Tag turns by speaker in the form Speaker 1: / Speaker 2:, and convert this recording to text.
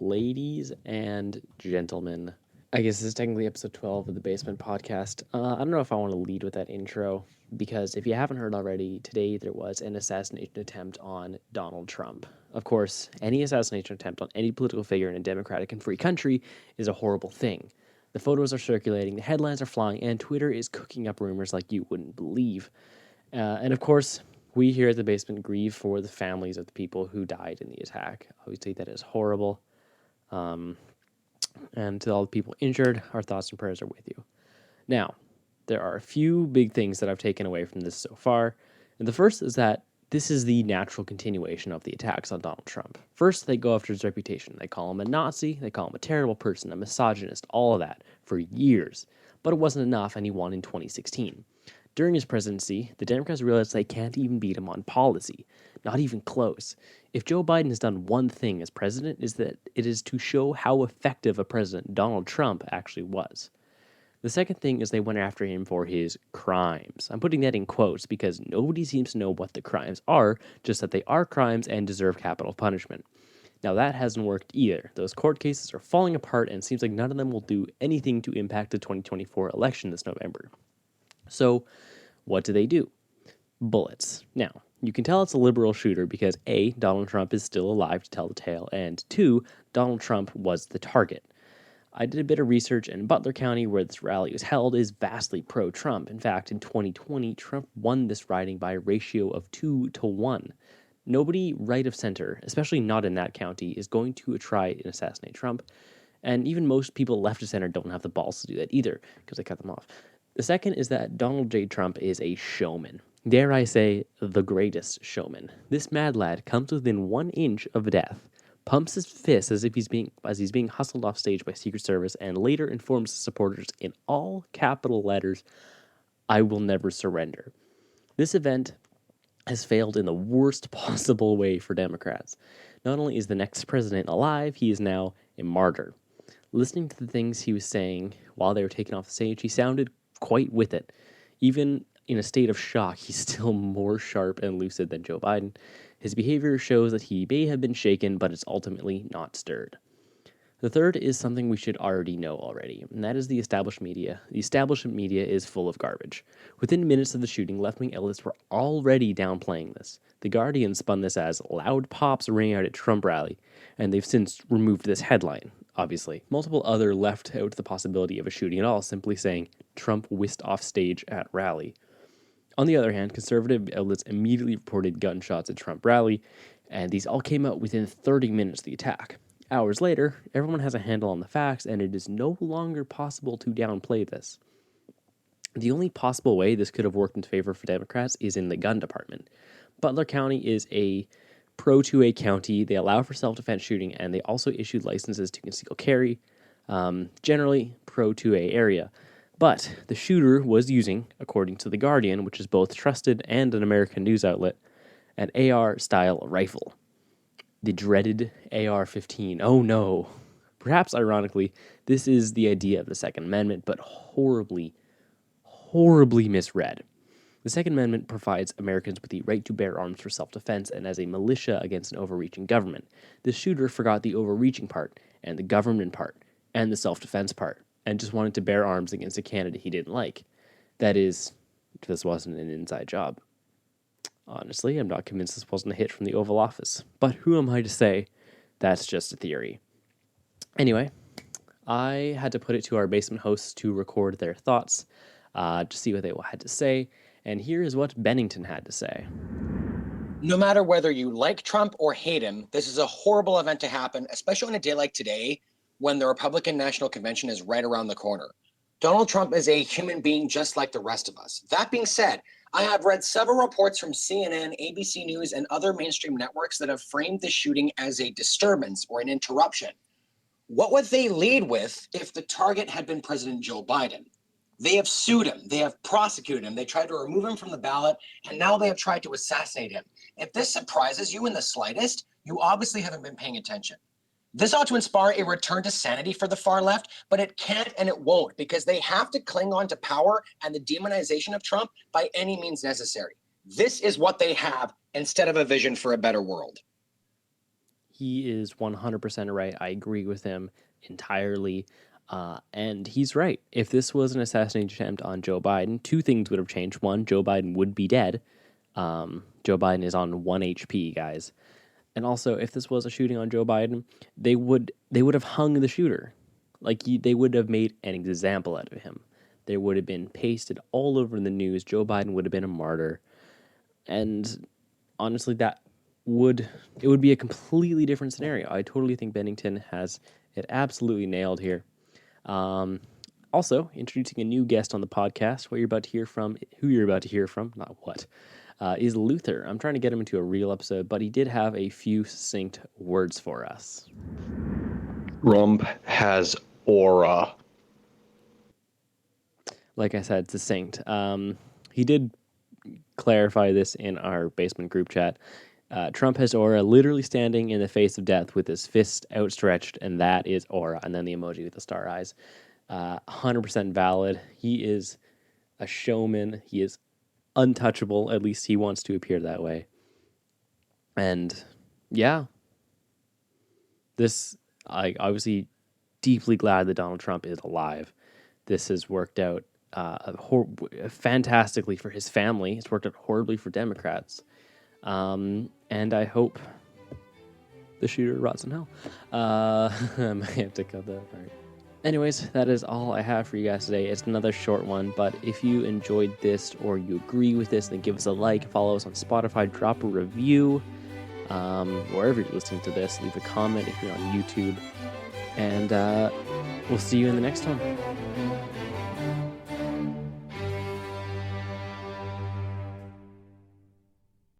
Speaker 1: ladies and gentlemen. I guess this is technically episode 12 of the Basement podcast. I don't know if I want to lead with that intro, because if you haven't heard already, today there was an assassination attempt on Donald Trump. Of course, any assassination attempt on any political figure in a democratic and free country is a horrible thing. The photos are circulating, the headlines are flying, and Twitter is cooking up rumors like you wouldn't believe. And of course, we here at the Basement grieve for the families of the people who died in the attack. Obviously, that is horrible. And to all the people injured, our thoughts and prayers are with you. Now, there are a few big things that I've taken away from this so far. And the first is that this is the natural continuation of the attacks on Donald Trump. First, they go after his reputation. They call him a Nazi, they call him a terrible person, a misogynist, all of that for years. But it wasn't enough, and he won in 2016. During his presidency, the Democrats realized they can't even beat him on policy. Not even close. If Joe Biden has done one thing as president, is that it is to show how effective a president Donald Trump actually was. The second thing is they went after him for his crimes. I'm putting that in quotes because nobody seems to know what the crimes are, just that they are crimes and deserve capital punishment. Now that hasn't worked either. Those court cases are falling apart, and it seems like none of them will do anything to impact the 2024 election this November. So, what do? Bullets. Now, you can tell it's a liberal shooter because A, Donald Trump is still alive to tell the tale, and 2, Donald Trump was the target. I did a bit of research, and Butler County, where this rally was held, is vastly pro-Trump. In fact, in 2020, Trump won this riding by a ratio of 2-1. Nobody right of center, especially not in that county, is going to try and assassinate Trump, and even most people left of center don't have the balls to do that either, because they cut them off. The second is that Donald J. Trump is a showman. Dare I say, the greatest showman. This mad lad comes within 1 inch of death, pumps his fist as he's being hustled off stage by Secret Service, and later informs his supporters in all capital letters, "I will never surrender." This event has failed in the worst possible way for Democrats. Not only is the next president alive, he is now a martyr. Listening to the things he was saying while they were taken off the stage, he sounded quite with it. Even in a state of shock, he's still more sharp and lucid than Joe Biden. His behavior shows that he may have been shaken, but it's ultimately not stirred. The third is something we should already know already, and that is the established media. The establishment media is full of garbage. Within minutes of the shooting, left-wing outlets were already downplaying this. The Guardian spun this as loud pops ring out at Trump rally, and they've since removed this headline, obviously. Multiple other left out the possibility of a shooting at all, simply saying Trump whisked off stage at rally. On the other hand, conservative outlets immediately reported gunshots at Trump rally, and these all came out within 30 minutes of the attack. Hours later, everyone has a handle on the facts, and it is no longer possible to downplay this. The only possible way this could have worked in favor for Democrats is in the gun department. Butler County is a pro-2A county. They allow for self-defense shooting, and they also issued licenses to conceal carry, generally pro-2A area. But the shooter was using, according to The Guardian, which is both trusted and an American news outlet, an AR-style rifle. The dreaded AR-15. Oh no. Perhaps ironically, this is the idea of the Second Amendment, but horribly misread. The Second Amendment provides Americans with the right to bear arms for self-defense and as a militia against an overreaching government. The shooter forgot the overreaching part, and the government part, and the self-defense part, and just wanted to bear arms against a candidate he didn't like. That is, this wasn't an inside job. Honestly, I'm not convinced this wasn't a hit from the Oval Office, but who am I to say that's just a theory? Anyway, I had to put it to our basement hosts to record their thoughts, to see what they had to say, and here is what Bennington had to say.
Speaker 2: No matter whether you like Trump or hate him, this is a horrible event to happen, especially on a day like today, when the Republican National Convention is right around the corner. Donald Trump is a human being just like the rest of us. That being said, I have read several reports from CNN, ABC News, and other mainstream networks that have framed the shooting as a disturbance or an interruption. What would they lead with if the target had been President Joe Biden? They have sued him. They have prosecuted him. They tried to remove him from the ballot, and now they have tried to assassinate him. If this surprises you in the slightest, you obviously haven't been paying attention. This ought to inspire a return to sanity for the far left, but it can't and it won't, because they have to cling on to power and the demonization of Trump by any means necessary. This is what they have instead of a vision for a better world.
Speaker 1: he is 100% right. I agree with him entirely. And he's right. If this was an assassination attempt on Joe Biden, two things would have changed. One, Joe Biden would be dead. Joe Biden is on 1 HP, guys. And also, if this was a shooting on Joe Biden, they would have hung the shooter. Like, they would have made an example out of him. There would have been pasted all over the news. Joe Biden would have been a martyr. And honestly, it would be a completely different scenario. I totally think Bennington has it absolutely nailed here. Also, introducing a new guest on the podcast. Who you're about to hear from, is Luther. I'm trying to get him into a real episode, but he did have a few succinct words for us.
Speaker 3: Trump has aura.
Speaker 1: Like I said, succinct. He did clarify this in our basement group chat. Trump has aura, literally standing in the face of death with his fist outstretched, and that is aura. And then the emoji with the star eyes. 100% valid. He is a showman. He is untouchable. At least he wants to appear that way. And yeah, I obviously deeply glad that Donald Trump is alive. This has worked out fantastically for his family. It's worked out horribly for Democrats. And I hope the shooter rots in hell. I might have to cut that part. Anyways, that is all I have for you guys today. It's another short one, but if you enjoyed this or you agree with this, then give us a like, follow us on Spotify, drop a review, wherever you're listening to this, leave a comment if you're on YouTube, and we'll see you in the next one.